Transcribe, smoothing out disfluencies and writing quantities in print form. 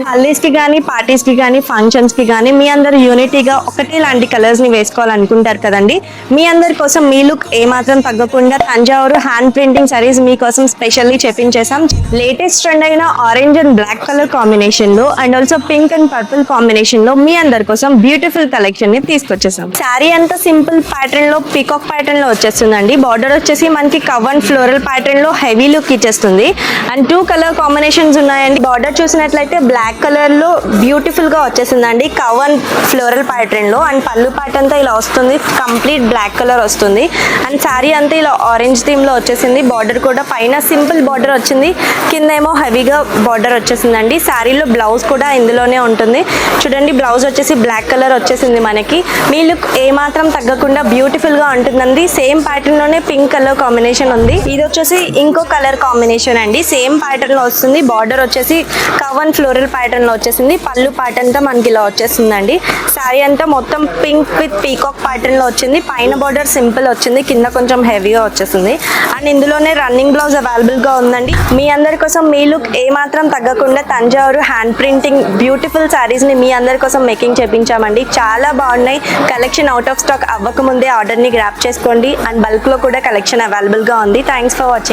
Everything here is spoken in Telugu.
హల్దీస్ కి కానీ పార్టీస్ కి కానీ ఫంక్షన్స్ కి కానీ మీ అందరు యూనిటీగా ఒకటే లాంటి కలర్స్ ని వేసుకోవాలనుకుంటారు కదండి. మీ అందరి కోసం మీ లుక్ ఏమాత్రం తగ్గకుండా తంజావూరు హ్యాండ్ ప్రింటింగ్ సారీస్ మీకోసం స్పెషల్లీ చెప్పించేసాం. లేటెస్ట్ ట్రెండ్ అయిన orange and black colour combination లో and also pink and purple combination లో మీ అందరి కోసం బ్యూటిఫుల్ కలెక్షన్ ని తీసుకొచ్చేసాం. శారీ అంతా సింపుల్ ప్యాటర్న్ లో పీకాక్ ప్యాటర్న్ లో వచ్చేస్తుందండి. బార్డర్ వచ్చేసి మనకి కవ్ అండ్ ఫ్లోరల్ ప్యాటర్న్ లో హెవీ లుక్ ఇచ్చేస్తుంది. అండ్ 2 కలర్ కాంబినేషన్స్ ఉన్నాయండి. బార్డర్ చూసినట్లయితే బ్లాక్ కలర్ లో బ్యూటిఫుల్ గా వచ్చేసిందండి కవ్ అండ్ ఫ్లోరల్ ప్యాటర్న్ లో. అండ్ పళ్ళు పార్ట్ అంతా ఇలా వస్తుంది, కంప్లీట్ బ్లాక్ కలర్ వస్తుంది. అండ్ శారీ అంతా ఇలా ఆరెంజ్ థీమ్ లో వచ్చేసింది. బార్డర్ కూడా పైన సింపుల్ బార్డర్ వచ్చింది, కింద ఏమో హెవీగా బార్డర్ వచ్చేసిందండి. శారీలో బ్లౌజ్ కూడా ఇందులోనే ఉంటుంది. చూడండి బ్లౌజ్ వచ్చేసి బ్లాక్ కలర్ వచ్చేసింది మనకి. మీ లుక్ ఏమాత్రం తగ్గకుండా బ్యూటిఫుల్ గా ఉంటుందండి. సేమ్ ప్యాటర్న్ లోనే పింక్ కలర్ కాంబినేషన్ ఉంది. ఇది వచ్చేసి ఇంకో కలర్ కాంబినేషన్ అండి. సేమ్ ప్యాటర్న్ లో వస్తుంది. బార్డర్ వచ్చేసి కవ్ అండ్ ఫ్లోరల్ ప్యాటర్న్ లో వచ్చేసింది. పళ్ళు పార్ట్ అంతా మనకి ఇలా వచ్చేసిందండి. శారీ అంతా మొత్తం పింక్ విత్ పీకాక్ ప్యాటర్న్ లో వచ్చింది. పైన బార్డర్ సింపుల్ వచ్చింది, కింద కొంచెం హెవీగా వచ్చేసింది. అండ్ ఇందులోనే రన్నింగ్ బ్లౌజ్ అవైలబుల్ గా ఉందండి. మీ అందరి కోసం మీ లుక్ ఏమాత్రం తగ్గకుండా Thanjavur hand printing beautiful saris ని మీ అందరి కోసం మేకింగ్ చేపించామండి. చాలా బాగున్నాయి. కలెక్షన్ అవుట్ ఆఫ్ స్టాక్ అవ్వక ముందే ఆర్డర్ ని గ్రాప్ చేసుకోండి. అండ్ బల్క్ లో కూడా కలెక్షన్ అవైలబుల్ గా ఉంది. Thanks for watching.